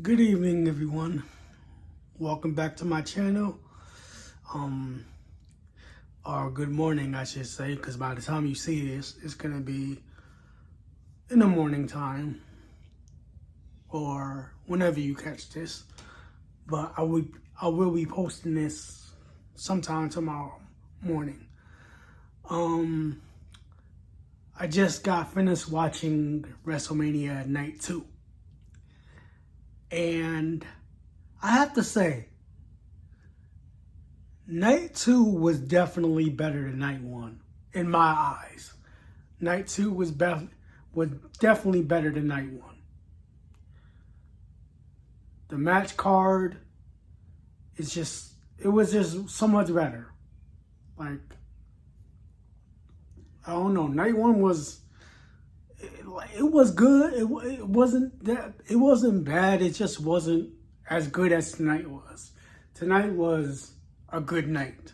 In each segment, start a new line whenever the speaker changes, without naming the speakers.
Good evening, everyone. Welcome back to my channel. Or good morning, I should say, because by the time you see this, it's gonna be in the morning time or whenever you catch this. But I will be posting this sometime tomorrow morning. I just got finished watching Wrestlemania Night 2. And I have to say, Night 2 was definitely better than Night 1, in my eyes. Night 2 was definitely better than Night 1. The match card is it was just so much better. Like, I don't know, Night 1 was, it was good. It wasn't bad. It just wasn't as good as tonight was. Tonight was a good night.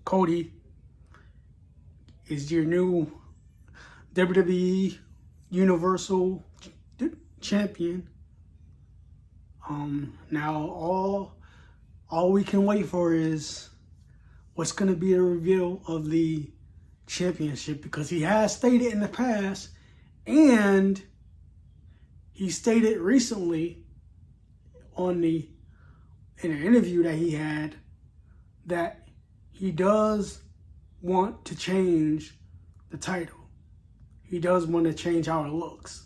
Cody is your new WWE Universal Champion. Now all we can wait for is what's going to be the reveal of the championship, because he has stated in the past, and he stated recently in an interview that he had, that he does want to change the title. He does want to change how it looks.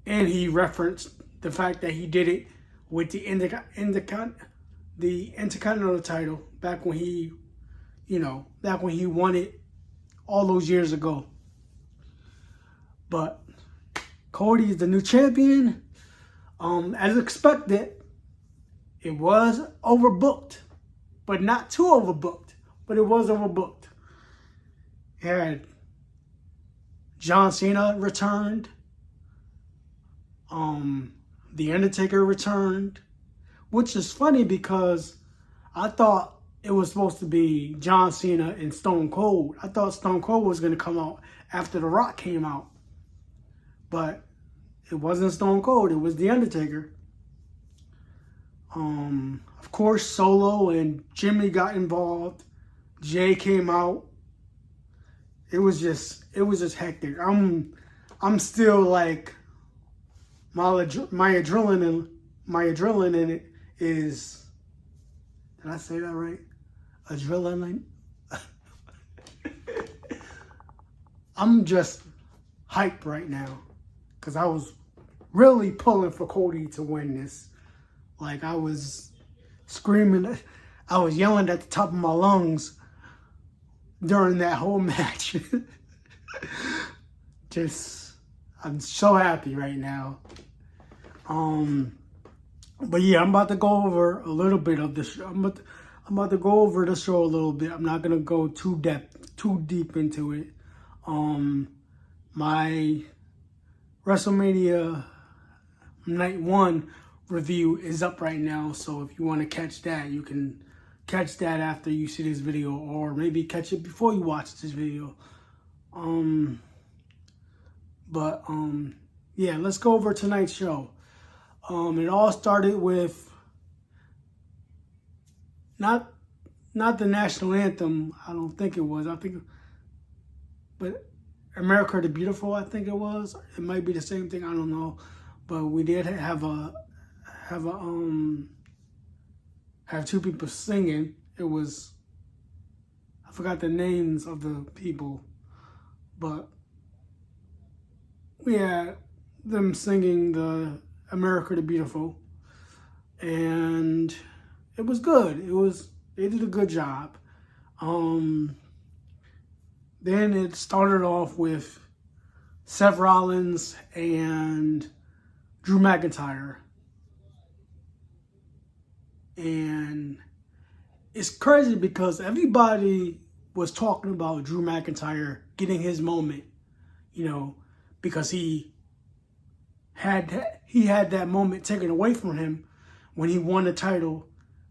And he referenced the fact that he did it with the Intercontinental title back when he won it all those years ago. But Cody is the new champion. As expected, it was overbooked, but not too overbooked, but it was overbooked. It had John Cena returned. The Undertaker returned, which is funny because I thought it was supposed to be John Cena and Stone Cold. I thought Stone Cold was going to come out after The Rock came out. But it wasn't Stone Cold, it was The Undertaker. Of course, Solo and Jimmy got involved. Jay came out. It was just hectic. I'm still like, my adrenaline in it is, did I say that right? Adrenaline. I'm just hyped right now because I was really pulling for Cody to win this. Like, I was screaming, I was yelling at the top of my lungs during that whole match. I'm so happy right now. But yeah, I'm about to go over a little bit of this. I'm about to go over the show a little bit. I'm not gonna go too deep into it. My WrestleMania Night 1 review is up right now, so if you want to catch that, you can catch that after you see this video, or maybe catch it before you watch this video. Yeah, let's go over tonight's show. It all started with not the national anthem. I don't think it was. But America the Beautiful, I think it was. It might be the same thing. I don't know. But we did have two people singing. It was, I forgot the names of the people, but we had them singing the America the Beautiful, and it was good. They did a good job. Then it started off with Seth Rollins and Drew McIntyre. And it's crazy because everybody was talking about Drew McIntyre getting his moment, because he had that moment taken away from him when he won the title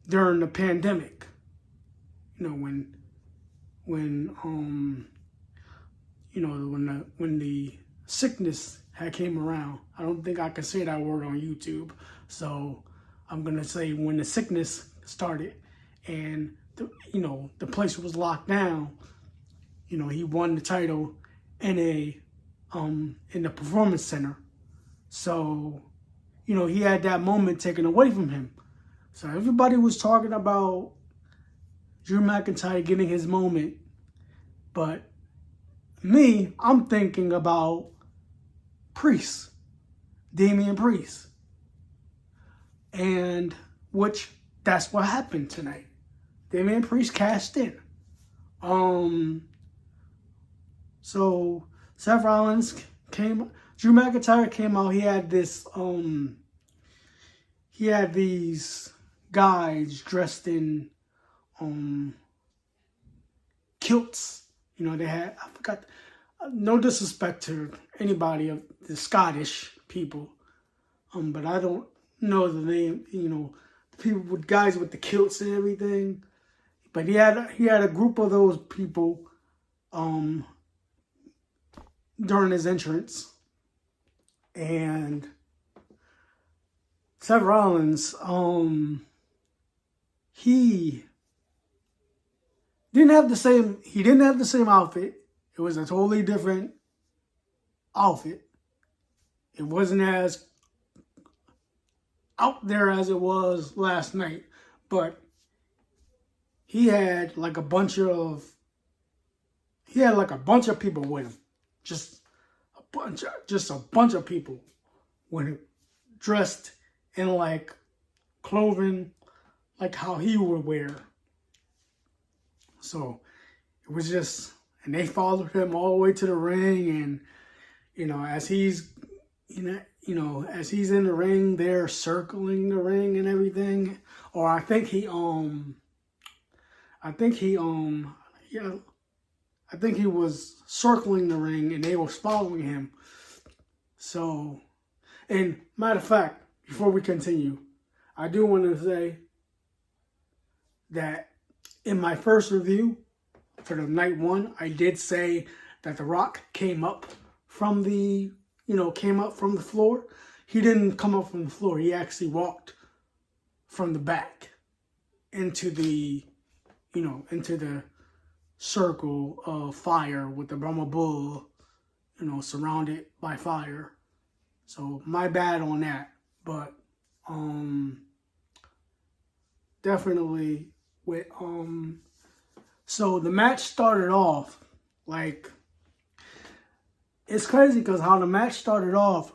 during the pandemic. When the sickness had came around. I don't think I can say that word on YouTube, so I'm gonna say when the sickness started and the place was locked down. He won the title in the performance center. So, he had that moment taken away from him. So everybody was talking about Drew McIntyre getting his moment, but me, I'm thinking about Priest, Damien Priest, and that's what happened tonight. Damien Priest cashed in. So Seth Rollins Drew McIntyre came out. He had these guys dressed in kilts. They had, I forgot, no disrespect to anybody of the Scottish people, but I don't know the name, the people with guys with the kilts and everything. But he had a group of those people during his entrance. And Seth Rollins, he didn't have the same outfit. It was a totally different outfit. It wasn't as out there as it was last night, but he had like a bunch of people with him. Just a bunch of people with him, dressed in like clothing like how he would wear. So it was just, and they followed him all the way to the ring, and as he's as he's in the ring, they're circling the ring and everything. Or I think he was circling the ring and they were following him. So, and matter of fact, before we continue, I do want to say that in my first review for the night one, I did say that The Rock came up from the floor. He didn't come up from the floor. He actually walked from the back into the circle of fire with the Brahma Bull, surrounded by fire. So my bad on that. But definitely with so the match started off like, it's crazy because how the match started off,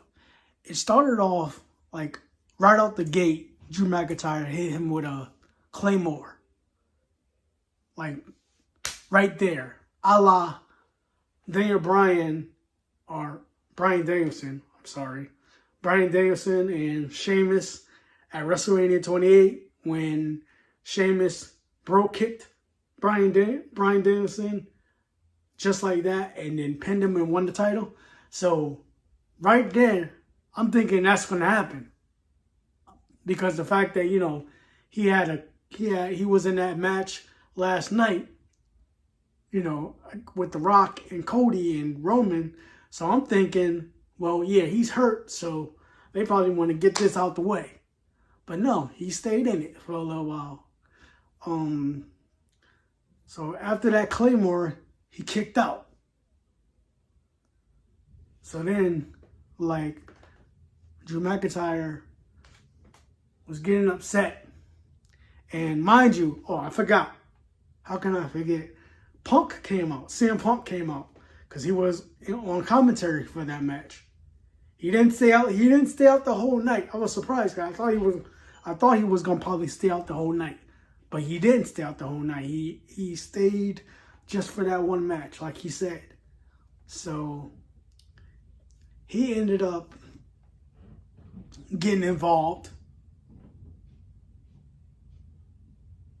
it started off like right out the gate, Drew McIntyre hit him with a Claymore. Like right there. A la Bryan Danielson and Sheamus at WrestleMania 28 when Sheamus kicked Bryan Danielson just like that and then pinned him and won the title. So right there, I'm thinking that's going to happen. Because the fact that, he was in that match last night, with The Rock and Cody and Roman. So I'm thinking, well, yeah, he's hurt, so they probably want to get this out the way. But no, he stayed in it for a little while. So after that Claymore, he kicked out. So then, like, Drew McIntyre was getting upset. And mind you, I forgot. How can I forget? Punk came out. CM Punk came out because he was on commentary for that match. He didn't stay out. He didn't stay out the whole night. I was surprised. I thought he was gonna probably stay out the whole night, but he didn't stay out the whole night. He stayed just for that one match, like he said. So he ended up getting involved,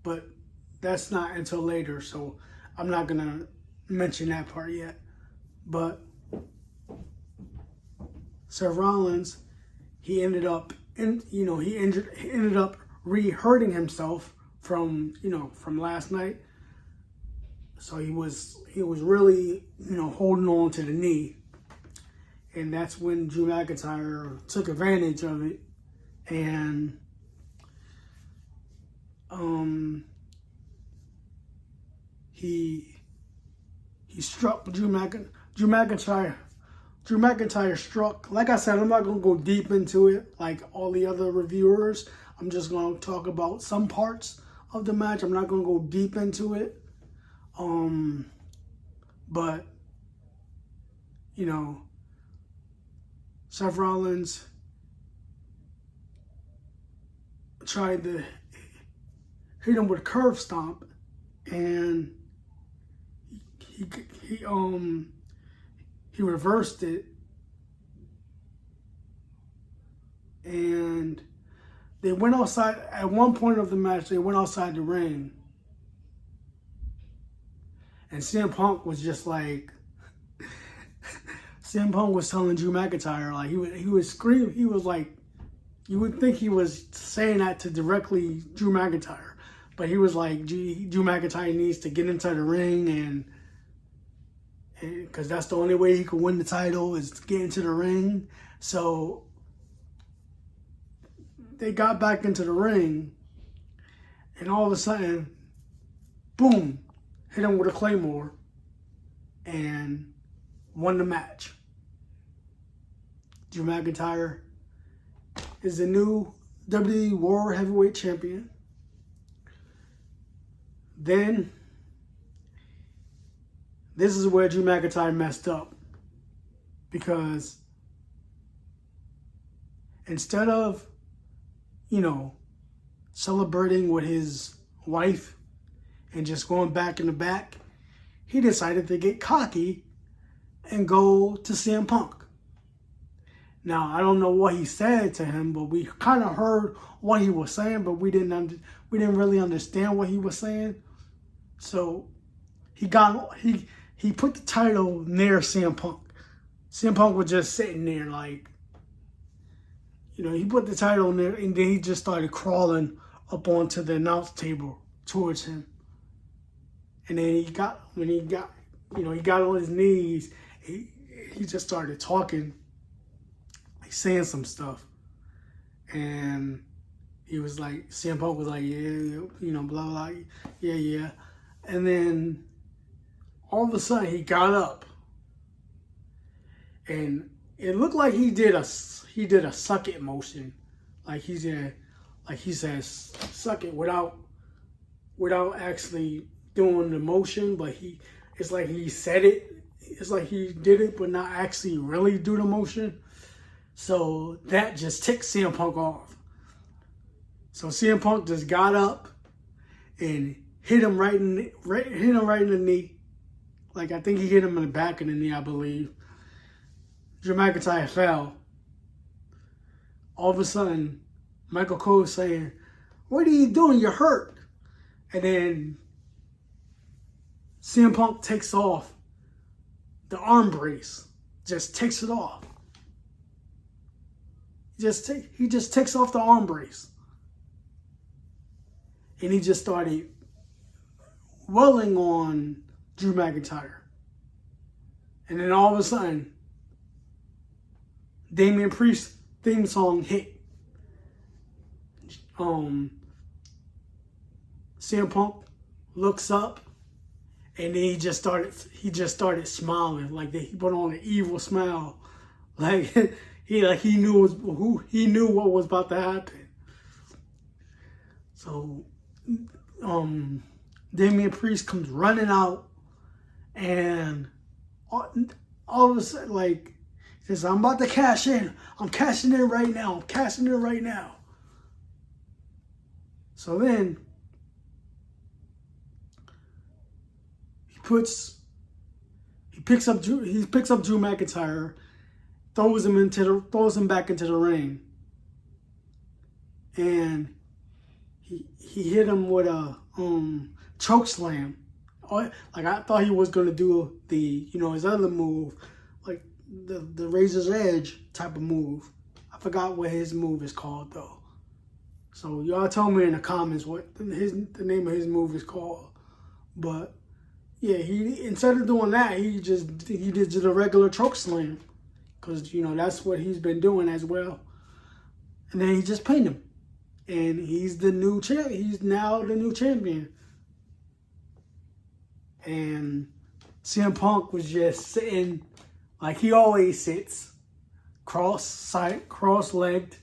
but that's not until later. So I'm not gonna mention that part yet. But Seth Rollins, he ended up re-hurting himself from last night. So he was really, holding on to the knee. And that's when Drew McIntyre took advantage of it. And he struck Drew McIntyre struck. Like I said, I'm not going to go deep into it like all the other reviewers. I'm just going to talk about some parts of the match. I'm not going to go deep into it. But, Seth Rollins tried to hit him with a curve stomp, and he reversed it, and they went outside. At one point of the match, they went outside the ring, and CM Punk was just like, CM Punk was telling Drew McIntyre, like, he was screaming. He was like, you would think he was saying that to directly Drew McIntyre, but he was like, Drew McIntyre needs to get into the ring, and because that's the only way he could win the title is to get into the ring. So they got back into the ring, and all of a sudden, boom, hit him with a Claymore, and won the match. Drew McIntyre is the new WWE World Heavyweight Champion. Then, this is where Drew McIntyre messed up, because instead of, celebrating with his wife and just going back in the back, he decided to get cocky and go to CM Punk. Now, I don't know what he said to him, but we kind of heard what he was saying, but we didn't really understand what he was saying. So he put the title near CM Punk. CM Punk was just sitting there like, he put the title in there, and then he just started crawling up onto the announce table towards him. And then he got on his knees. He just started talking, like saying some stuff. And he was like, CM Punk was like, yeah, blah, blah, yeah. And then all of a sudden he got up, and it looked like he did a suck it motion, like he says suck it without actually doing the motion, but it's like he said it. It's like he did it, but not actually really do the motion. So that just ticked CM Punk off. So CM Punk just got up and hit him right in the knee. Like, I think he hit him in the back of the knee, I believe. Drew McIntyre fell. All of a sudden, Michael Cole saying, "What are you doing? You're hurt." And then CM Punk takes off the arm brace. Just takes it off. He just takes off the arm brace. And he just started welling on Drew McIntyre. And then all of a sudden, Damien Priest theme song hit. CM Punk looks up, and then he just started smiling, like he put on an evil smile, like he knew what was about to happen. So Damien Priest comes running out, and all of a sudden, like, he says, "I'm about to cash in. I'm cashing in right now. I'm cashing in right now." So then he picks up Drew McIntyre, throws him back into the ring, and he hit him with a choke slam. Like, I thought he was gonna do the his other move, like the Razor's Edge type of move. I forgot what his move is called though. So y'all tell me in the comments what the name of his move is called. But Yeah, he instead of doing that, he did the regular choke slam, because that's what he's been doing as well. And then he just pinned him, and he's the new champ. He's now the new champion. And CM Punk was just sitting like he always sits, cross-legged,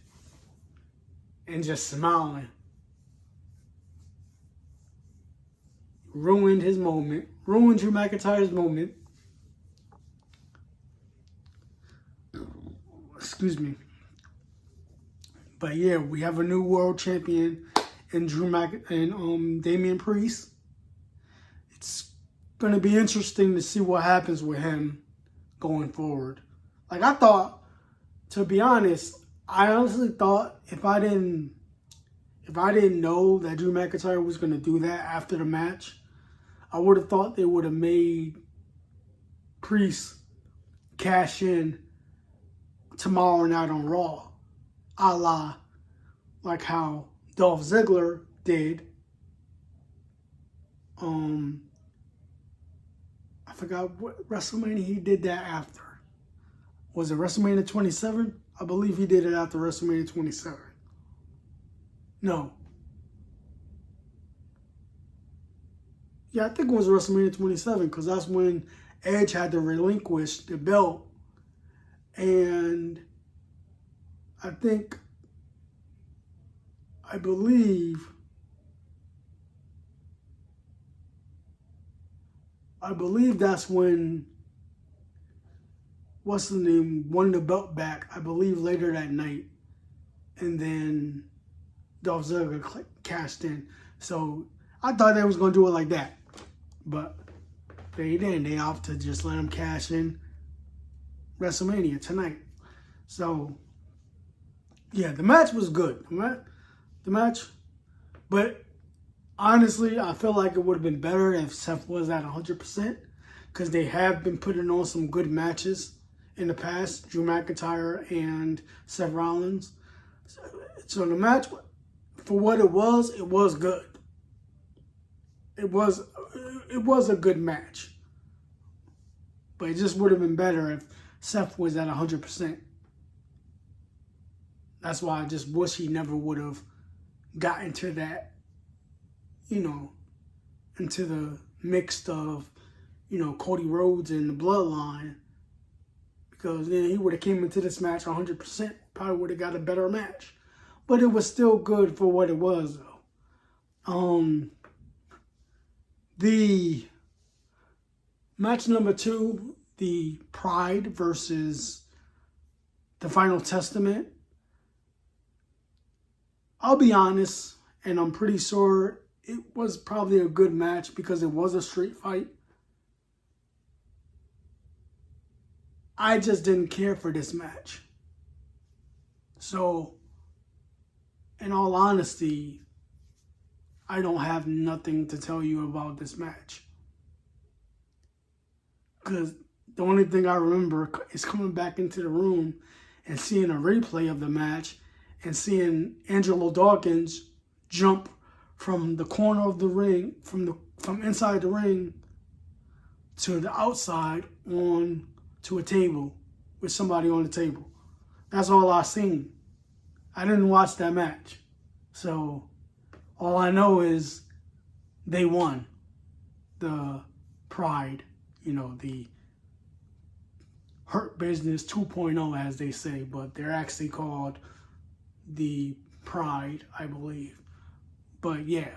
and just smiling. Ruined his moment. Ruined Drew McIntyre's moment. Excuse me. But yeah, we have a new world champion in Damien Priest. It's going to be interesting to see what happens with him going forward. Like, I thought, to be honest, I honestly thought if I didn't know that Drew McIntyre was going to do that after the match, I would have thought they would have made Priest cash in tomorrow night on Raw, a la like how Dolph Ziggler did. I forgot what WrestleMania he did that after. Was it WrestleMania 27? I believe he did it after WrestleMania 27. No. Yeah, I think it was WrestleMania 27, because that's when Edge had to relinquish the belt. And I believe that's when, what's the name, won the belt back, I believe later that night. And then Dolph Ziggler cashed in. So I thought they was going to do it like that. But they didn't. They opted to just let him cash in WrestleMania tonight. So, yeah, the match was good. The match. But honestly, I feel like it would have been better if Seth was at 100%, because they have been putting on some good matches in the past, Drew McIntyre and Seth Rollins. So the match, for what it was good. It was a good match. But it just would have been better if Seth was at 100%. That's why I just wish he never would have got into that, into the mix of, Cody Rhodes and the Bloodline. Because then he would have came into this match 100%. Probably would have got a better match. But it was still good for what it was, though. The match number 2, the Pride versus the Final Testament. I'll be honest, and I'm pretty sure it was probably a good match because it was a street fight. I just didn't care for this match. So, in all honesty, I don't have nothing to tell you about this match. Because the only thing I remember is coming back into the room and seeing a replay of the match and seeing Angelo Dawkins jump from the corner of the ring, from inside the ring to the outside on to a table with somebody on the table. That's all I seen. I didn't watch that match. So all I know is they won the Pride, the Hurt Business 2.0, as they say, but they're actually called the Pride, I believe. But yeah,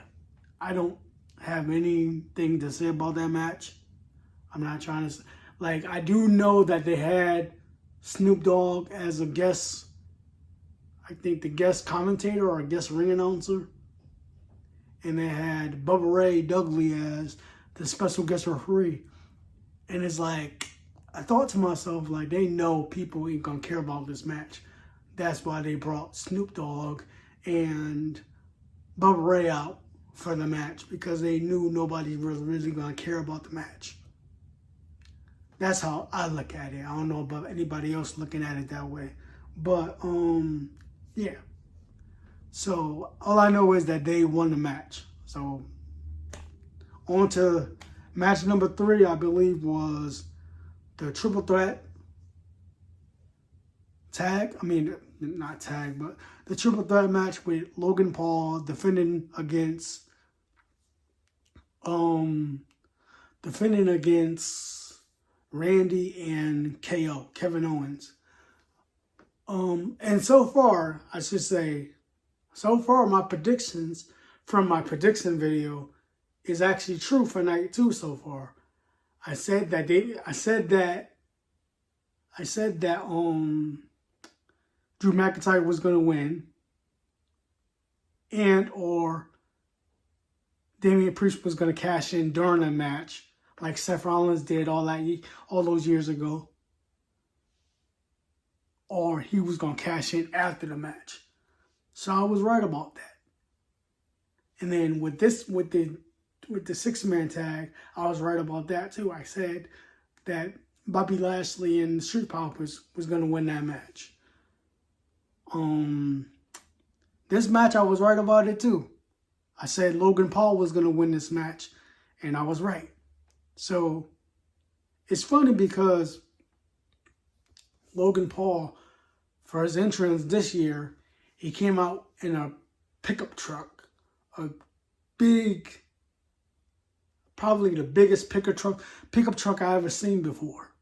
I don't have anything to say about that match. I'm not trying to, I do know that they had Snoop Dogg as a guest, I think the guest commentator or a guest ring announcer. And they had Bubba Ray Dudley as the special guest referee. And it's I thought to myself, they know people ain't gonna care about this match. That's why they brought Snoop Dogg and Bubba Ray out for the match, because they knew nobody was really gonna care about the match. That's how I look at it. I don't know about anybody else looking at it that way. But, yeah. So, all I know is that they won the match. So, on to Match number 3, I believe, was the triple threat tag. I mean, not tag, but the triple threat match with Logan Paul defending against Randy and KO, Kevin Owens. And so far, I should say, so far my predictions from my prediction video is actually true for night 2 so far. I said that Drew McIntyre was gonna win, and or Damien Priest was gonna cash in during a match, like Seth Rollins did all those years ago, or he was gonna cash in after the match. So I was right about that. And then with the 6-man tag, I was right about that too. I said that Bobby Lashley and Street Profits was gonna win that match. This match, I was right about it too. I said Logan Paul was gonna win this match, and I was right. So it's funny because Logan Paul, for his entrance this year, he came out in a pickup truck, a big, probably the biggest pickup truck I ever seen before.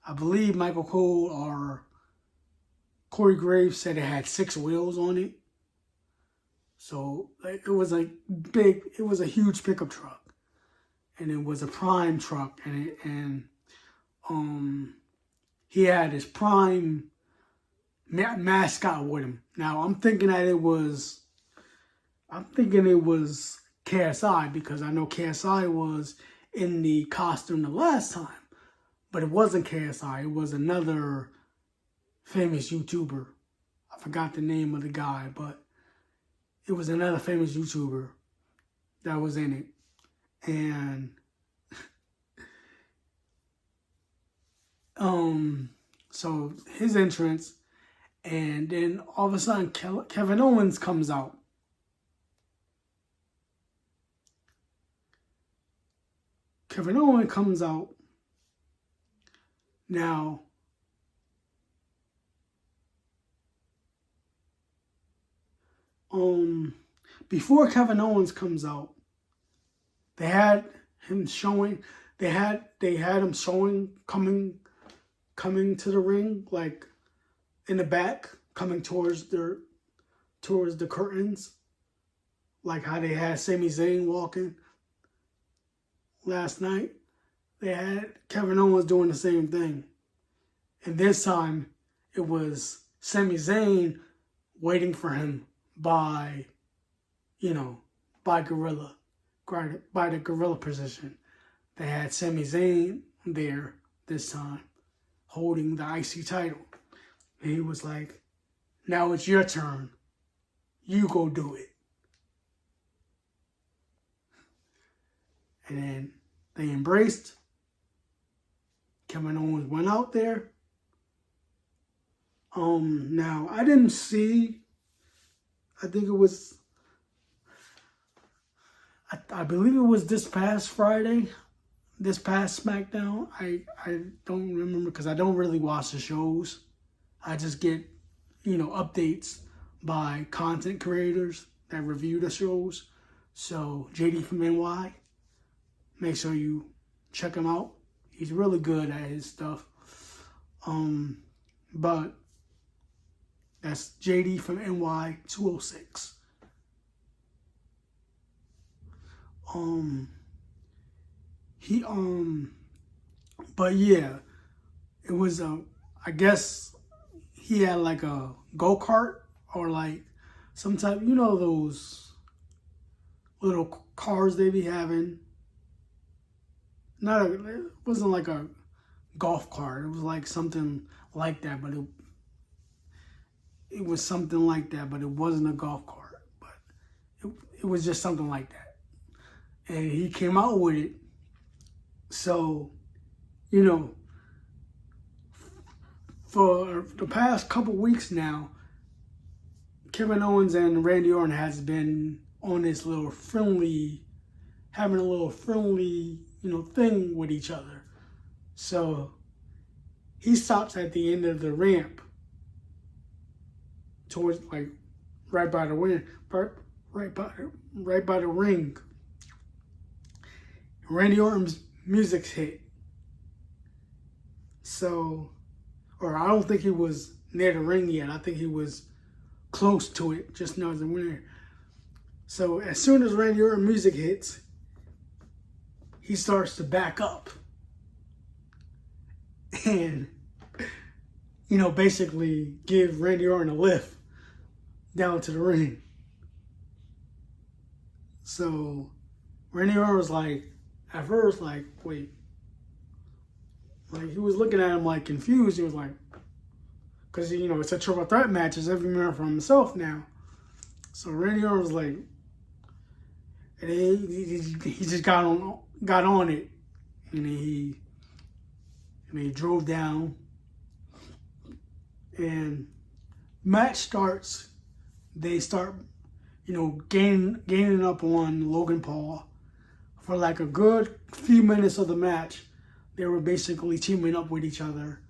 I believe Michael Cole or Corey Graves said it had 6 wheels on it. So it was a huge pickup truck, and it was a prime truck, and he had his prime mascot with him. Now I'm thinking it was KSI, because I know KSI was in the costume the last time, but it wasn't KSI. It was another famous YouTuber. I forgot the name of the guy, but it was another famous YouTuber that was in it. And so his entrance, and then all of a sudden Kevin Owens comes out. Kevin Owens comes out. Now, before Kevin Owens comes out, they had him showing coming to the ring, like in the back, coming towards the curtains, like how they had Sami Zayn walking last night. They had Kevin Owens doing the same thing. And this time, it was Sami Zayn waiting for him by the gorilla position. They had Sami Zayn there this time, holding the IC title. And he was like, now it's your turn. You go do it. And then they embraced. Kevin Owens went out there. Now, I didn't see, I believe it was this past Friday, this past SmackDown. I don't remember, because I don't really watch the shows. I just get, updates by content creators that review the shows. So, JD from NY, make sure you check him out. He's really good at his stuff. But that's JD from NY 206. But yeah, it was I guess he had like a go-kart, or like some type, those little cars they be having. It wasn't like a golf cart. It was like something like that, but it was something like that, but it wasn't a golf cart. But it was just something like that. And he came out with it. So, for the past couple weeks now, Kevin Owens and Randy Orton has been on this little friendly having a little friendly, thing with each other. So he stops at the end of the ramp towards like right by the ring, right by the ring. Randy Orton's music's hit. So, or I don't think he was near the ring yet. I think he was close to it, just not as a winner. So as soon as Randy Orton music hits, he starts to back up. And, basically give Randy Orton a lift down to the ring. So Randy Orton was like, at first, like, wait. Like, he was looking at him like confused. He was like, because, it's a triple threat match. It's every man for himself now. So Randy Orton was like, and he just got on it. And he drove down. And match starts. They start, gaining up on Logan Paul. For like a good few minutes of the match, they were basically teaming up with each other.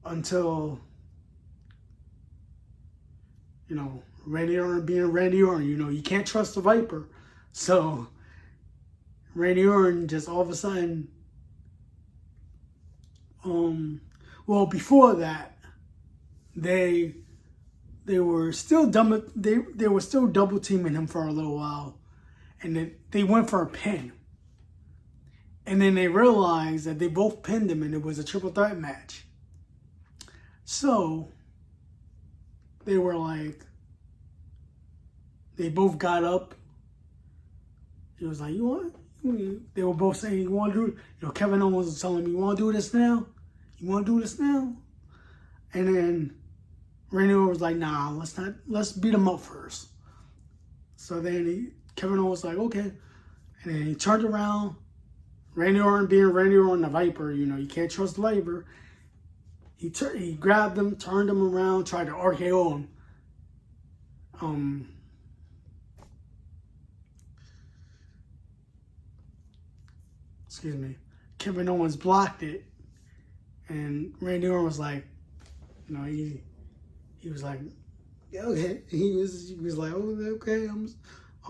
Until, Randy Orton being Randy Orton, you can't trust the Viper. So Randy Orton just all of a sudden, before that, they were still they were still double teaming him for a little while, and then they went for a pin. And then they realized that they both pinned him, and it was a triple threat match. So they were like, they both got up. It was like, they were both saying, you want to do, Kevin Owens was telling me, you want to do this now? You want to do this now? And then Randy Orton was like, nah, let's beat him up first. So then Kevin Owens was like, okay. And then he turned around. Randy Orton being Randy Orton, the Viper, you can't trust the Viper. He grabbed him, turned him around, tried to RKO him. Excuse me. Kevin Owens blocked it. And Randy Orton was like, he was like, yeah, okay. He was like, oh,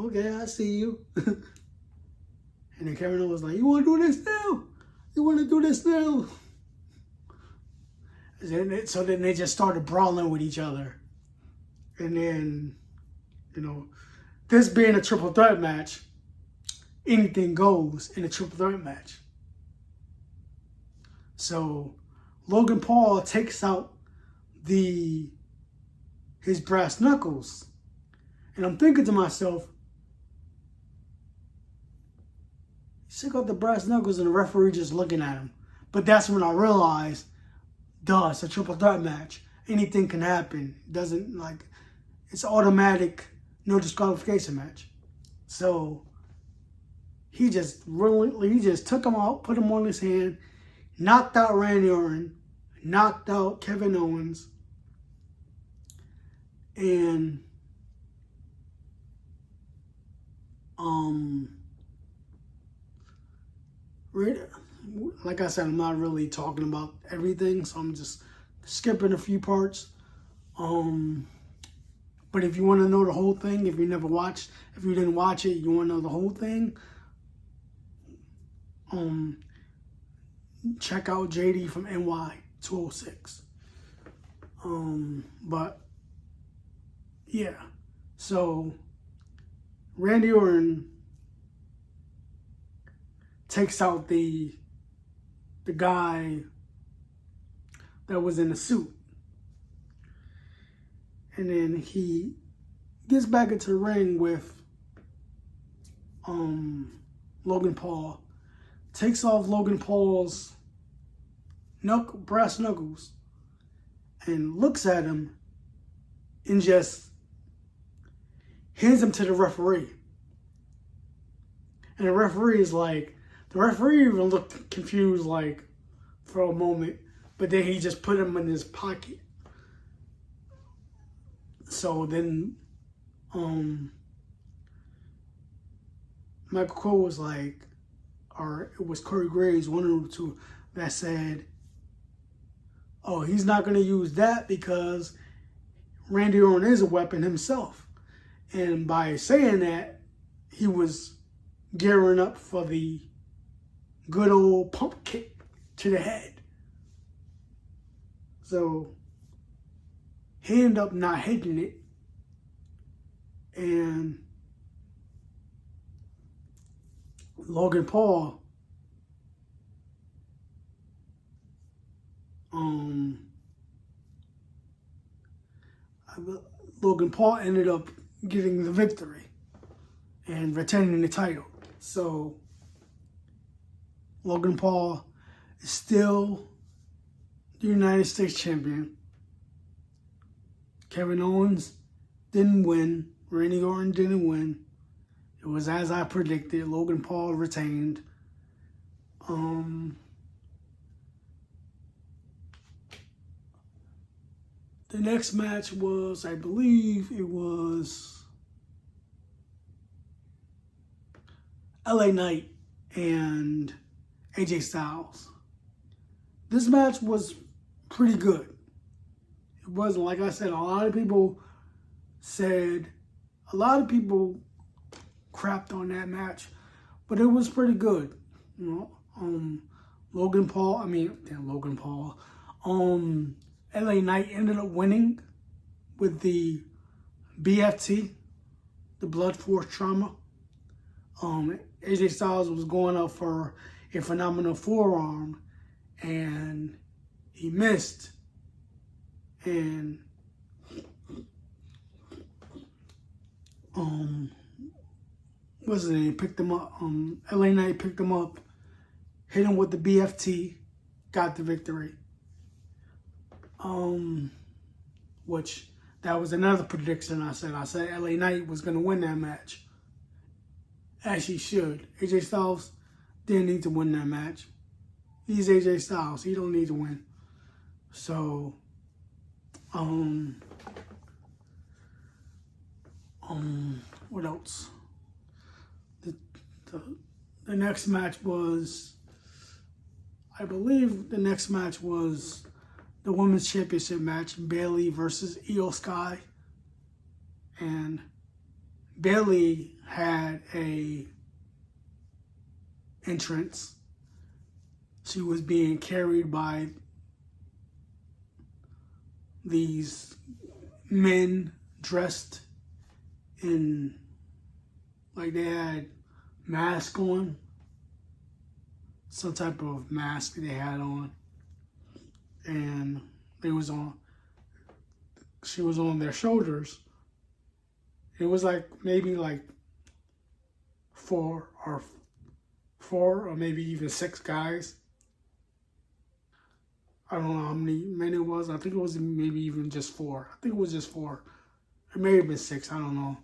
okay, I see you. And then Kevin Owens was like, you want to do this now? You want to do this now? So then they just started brawling with each other. And then, this being a triple threat match, anything goes in a triple threat match. So Logan Paul takes out his brass knuckles. And I'm thinking to myself, he took out the brass knuckles and the referee just looking at him. But that's when I realized, it's a triple threat match. Anything can happen. It doesn't, it's automatic, no disqualification match. So he just took him out, put him on his hand, knocked out Randy Orton, knocked out Kevin Owens, and like I said, I'm not really talking about everything, so I'm just skipping a few parts. But if you want to know the whole thing, if you didn't watch it, you want to know the whole thing, check out JD from NY 206. But yeah, so Randy Orton takes out the guy that was in the suit. And then he gets back into the ring with Logan Paul. Takes off Logan Paul's brass knuckles and looks at him and just hands him to the referee. And the referee even looked confused for a moment, but then he just put him in his pocket. So then Michael Cole was like, or it was Corey Graves, one of the two, that said, oh, he's not going to use that because Randy Orton is a weapon himself. And by saying that, he was gearing up for the good old pump kick to the head. So he ended up not hitting it. And Logan Paul ended up getting the victory and retaining the title. So Logan Paul is still the United States champion. Kevin Owens didn't win. Randy Orton didn't win. It was as I predicted. Logan Paul retained. The next match was, I believe it was LA Knight and AJ Styles. This match was pretty good. It wasn't, like I said, a lot of people crapped on that match, but it was pretty good. You know, Logan Paul. LA Knight ended up winning with the BFT, the Blood Force Trauma. AJ Styles was going up for a phenomenal forearm, and he missed. And what's his name? Picked him up. LA Knight picked him up, hit him with the BFT, got the victory. Which that was another prediction I said. I said LA Knight was going to win that match, as he should. AJ Styles didn't need to win that match. He's AJ Styles. He don't need to win. So, what else? The next match was, I believe the next match was the Women's Championship match, Bayley versus Io Sky. And Bayley had a entrance. She was being carried by these men dressed in, like they had mask on, some type of mask they had on, and she was on their shoulders. It was like maybe like four or maybe even 6 guys. I don't know how many men it was. I think it was maybe even just 4. I think it was just 4. It may have been 6. I don't know.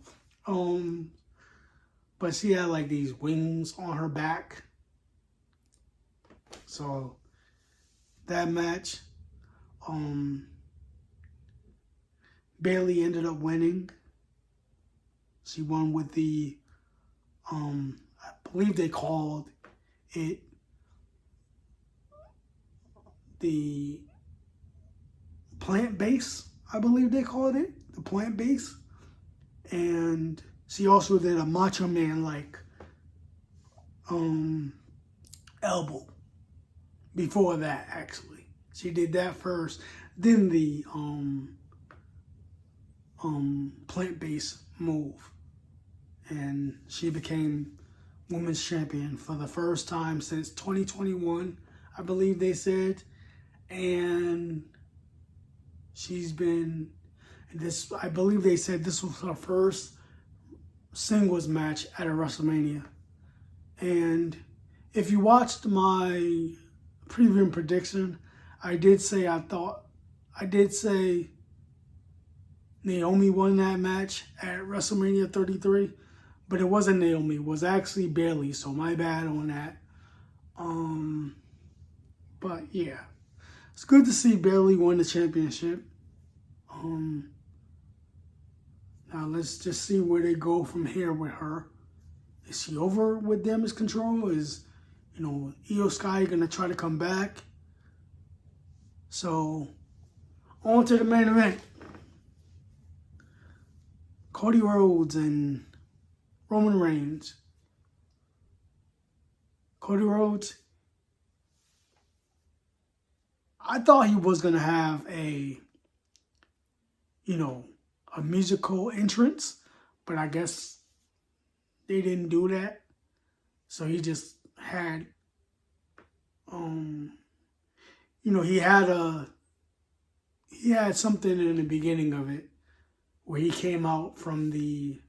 But she had like these wings on her back. So that match, Bayley ended up winning. She won with the, I believe they called it the plant base. I believe they called it the plant base. And she also did a Macho Man like elbow before that. Actually, she did that first, then the plant base move, and she became women's champion for the first time since 2021, I believe they said. And she's been this, I believe they said this was her first singles match at a Wrestlemania. And if you watched my preview and prediction, I did say Naomi won that match at WrestleMania 33, but it wasn't Naomi, it was actually Bayley, so my bad on that. But yeah, it's good to see Bayley win the championship. Now let's just see where they go from here with her. Is she over with damage control? Is, Io Sky gonna try to come back? So, on to the main event. Cody Rhodes and Roman Reigns. Cody Rhodes, I thought he was gonna have a musical entrance, but I guess they didn't do that. So he just had, he had something in the beginning of it where he came out from the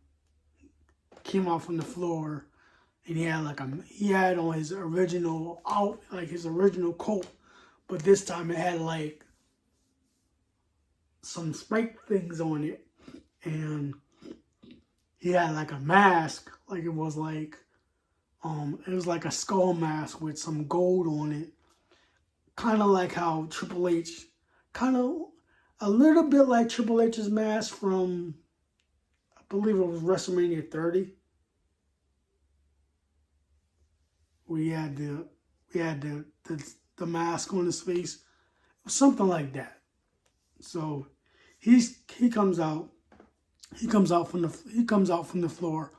floor, and he had on his original coat, but this time it had like some spike things on it, and he had like a mask, like it was like a skull mask with some gold on it, kind of like how Triple H, kind of a little bit like Triple H's mask from, I believe it was WrestleMania 30. We had the mask on his face, something like that. So he comes out from the floor,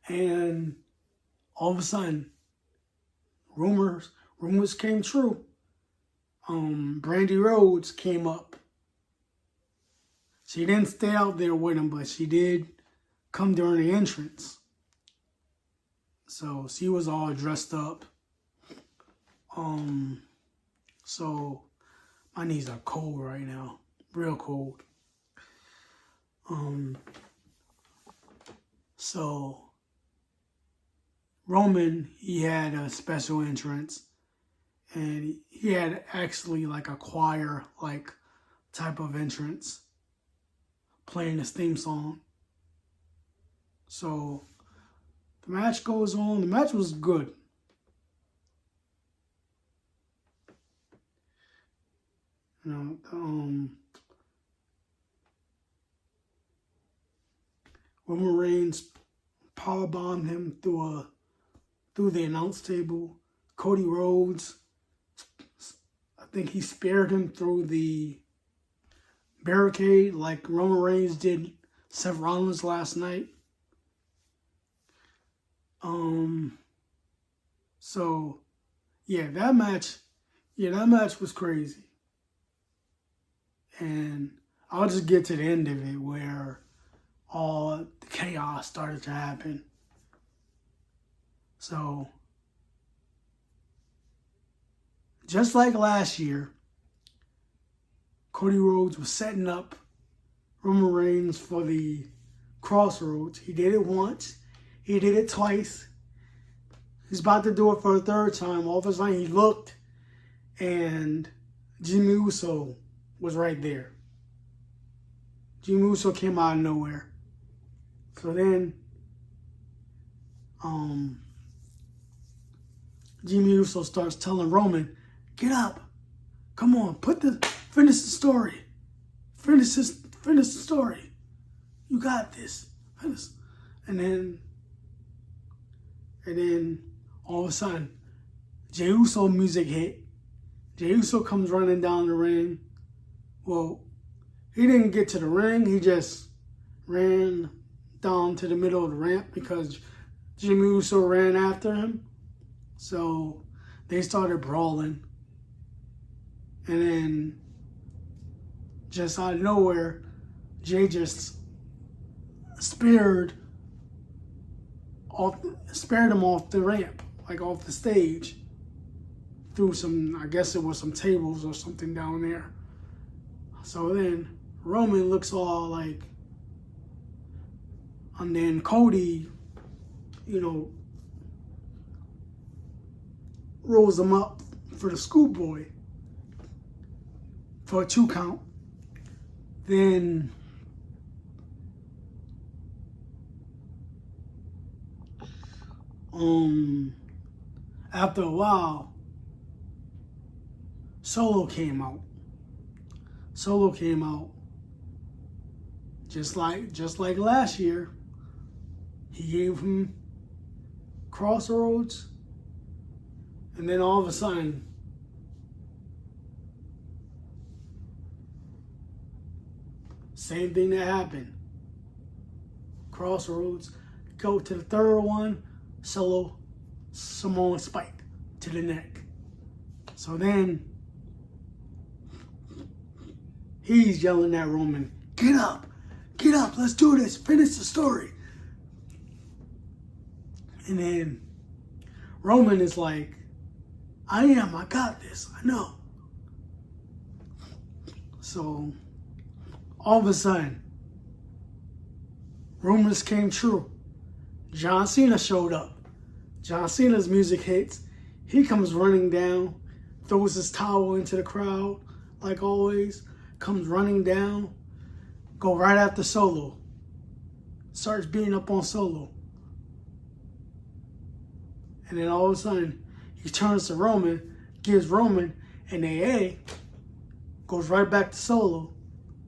and all of a sudden, rumors came true. Brandy Rhodes came up. She didn't stay out there with him, but she did come during the entrance. So she was all dressed up. So my knees are cold right now, real cold. So Roman, he had a special entrance, and he had actually like a choir like type of entrance, playing his theme song. So the match goes on. The match was good. Roman Reigns powerbombed him through the announce table. Cody Rhodes, I think he spared him through the barricade like Roman Reigns did Seth Rollins last night. So that match was crazy. And I'll just get to the end of it where all the chaos started to happen. So, just like last year, Cody Rhodes was setting up Roman Reigns for the Crossroads. He did it once. He did it twice. He's about to do it for a third time. All of a sudden, he looked, and Jimmy Uso was right there. Jimmy Uso came out of nowhere. So then, Jimmy Uso starts telling Roman, "Get up, come on, finish the story, finish the story. You got this." And then all of a sudden, Jey Uso music hit. Jey Uso comes running down the ring. Well, he didn't get to the ring. He just ran down to the middle of the ramp because Jimmy Uso ran after him. So they started brawling. And then just out of nowhere, Jay just spared him off the ramp, like off the stage, through I guess it was some tables or something down there. So then Roman looks all like, and then Cody, rolls him up for the schoolboy for a 2 count. Then after a while, Solo came out. Just like last year. He gave him crossroads, and then all of a sudden, same thing that happened. Crossroads, go to the third one, Solo, Samoan spike to the neck. So then, he's yelling at Roman, get up, let's do this, finish the story. And then Roman is like, I got this, I know. So all of a sudden, rumors came true. John Cena showed up. John Cena's music hits. He comes running down, throws his towel into the crowd, like always, comes running down, go right after Solo. Starts beating up on Solo. And then all of a sudden, he turns to Roman, gives Roman an AA, goes right back to Solo,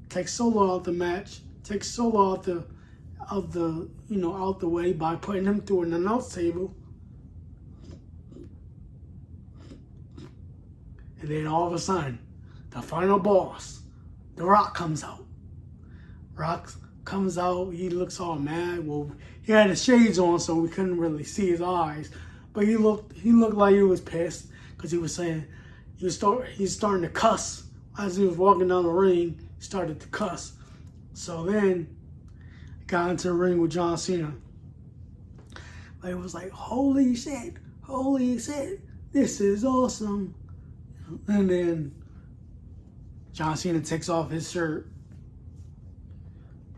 takes Solo out the match, takes Solo out the way by putting him through an announce table. And then all of a sudden, the final boss, The Rock, comes out. Rock comes out, he looks all mad. Well, he had his shades on, so we couldn't really see his eyes. But he looked like he was pissed, because he was saying, he's starting to cuss. As he was walking down the ring, he started to cuss. So then, he got into the ring with John Cena. But it was like, holy shit, this is awesome. And then John Cena takes off his shirt.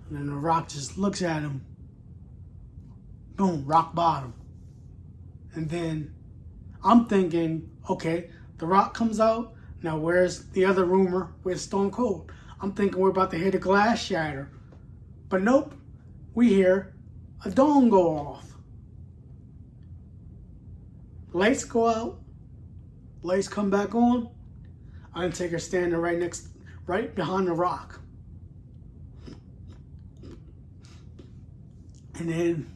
And then The Rock just looks at him. Boom, rock bottom. And then I'm thinking, okay, The Rock comes out. Now where's the other rumor with Stone Cold? I'm thinking we're about to hear the glass shatter. But nope, we hear a dome go off. Lights go out. Lights come back on. Undertaker standing right behind The Rock. And then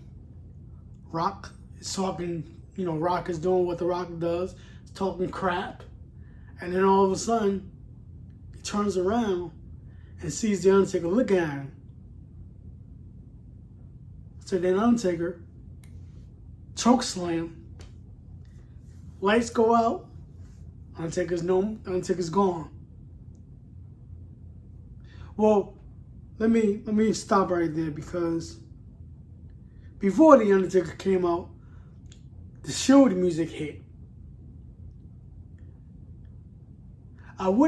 Rock is talking, Rock is doing what The Rock does. He's talking crap. And then all of a sudden, he turns around and sees the Undertaker looking at him. So then Undertaker chokeslam. Lights go out. Undertaker's gone. Well, let me stop right there, because before the Undertaker came out, the Shield music hit. I'd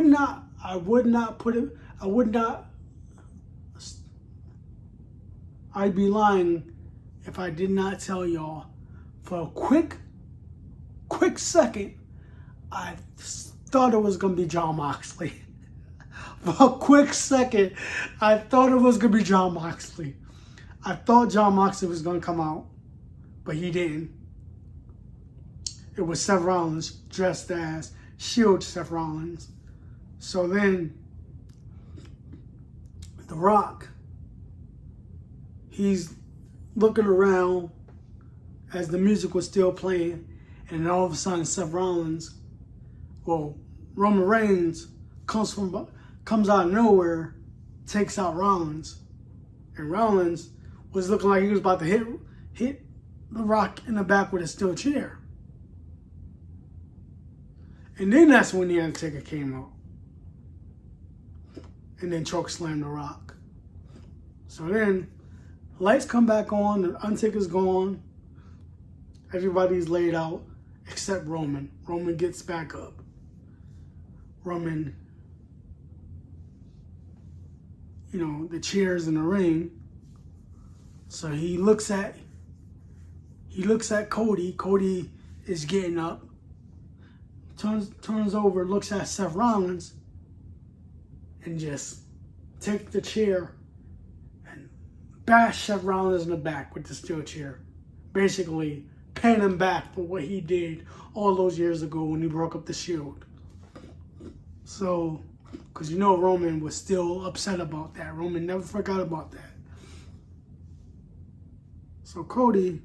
be lying if I did not tell y'all, for a quick second, I thought it was going to be Jon Moxley. For a quick second, I thought it was going to be Jon Moxley. I thought Jon Moxley was going to come out, but he didn't. It was Seth Rollins dressed as Shield Seth Rollins. So then, The Rock, he's looking around as the music was still playing, and then all of a sudden Roman Reigns comes out of nowhere, takes out Rollins, and Rollins was looking like he was about to hit The Rock in the back with a steel chair. And then that's when the Undertaker came out. And then chokeslammed The Rock. So then, lights come back on, the Undertaker's gone. Everybody's laid out except Roman. Roman gets back up. Roman, the chairs in the ring. So he looks at Cody. Cody is getting up. Turns over, looks at Seth Rollins, and just take the chair and bash Seth Rollins in the back with the steel chair. Basically, paying him back for what he did all those years ago when he broke up the Shield. So, because Roman was still upset about that. Roman never forgot about that. So Cody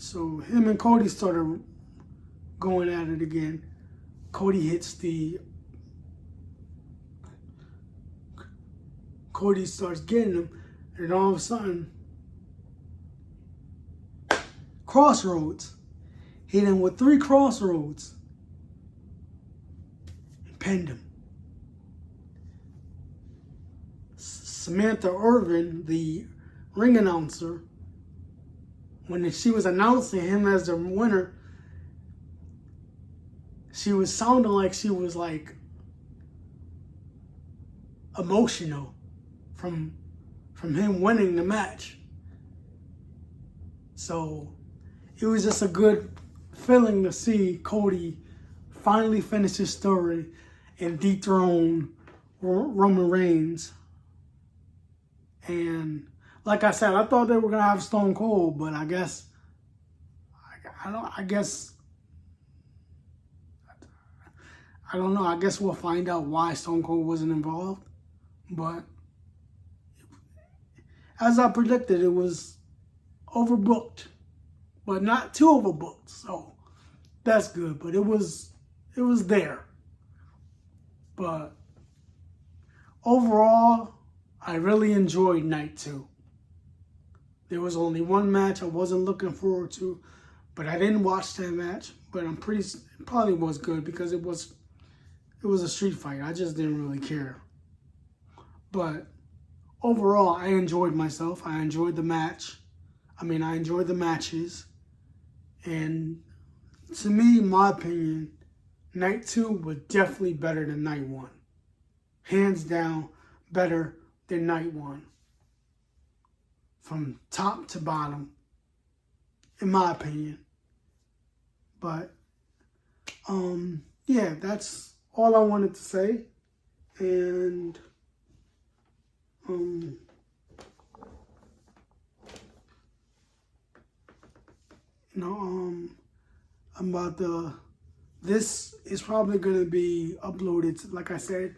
So him and Cody started going at it again. Cody starts getting him, and all of a sudden, crossroads. Hit him with 3 crossroads. And pinned him. Samantha Irvin, the ring announcer, when she was announcing him as the winner, she was sounding like she was like emotional from him winning the match. So it was just a good feeling to see Cody finally finish his story and dethrone Roman Reigns. And like I said, I thought they were gonna have Stone Cold, but I guess I don't know. I guess we'll find out why Stone Cold wasn't involved. But as I predicted, it was overbooked, but not too overbooked. So that's good. But it was there. But overall, I really enjoyed night 2. There was only one match I wasn't looking forward to, but I didn't watch that match. But it probably was good because it was a street fight. I just didn't really care. But overall, I enjoyed myself. I enjoyed the match. I enjoyed the matches. And to me, in my opinion, night 2 was definitely better than night 1. Hands down, better than night 1. From top to bottom, in my opinion. But, yeah, that's all I wanted to say. And, this is probably going to be uploaded, like I said.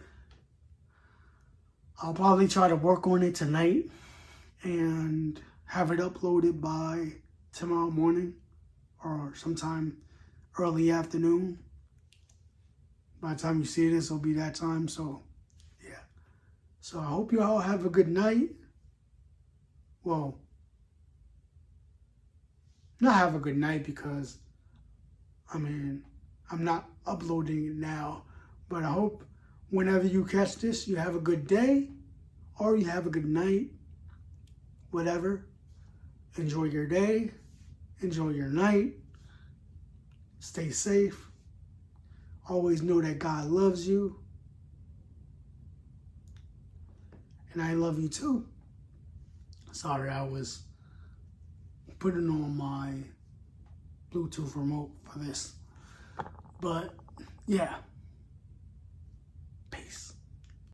I'll probably try to work on it tonight and have it uploaded by tomorrow morning or sometime early afternoon. By the time you see this, it'll be that time. So, yeah. So I hope you all have a good night. Well, not have a good night because, I'm not uploading it now. But I hope whenever you catch this, you have a good day or you have a good night. Whatever. Enjoy your day. Enjoy your night. Stay safe. Always know that God loves you. And I love you too. Sorry, I was putting on my Bluetooth remote for this. But, yeah.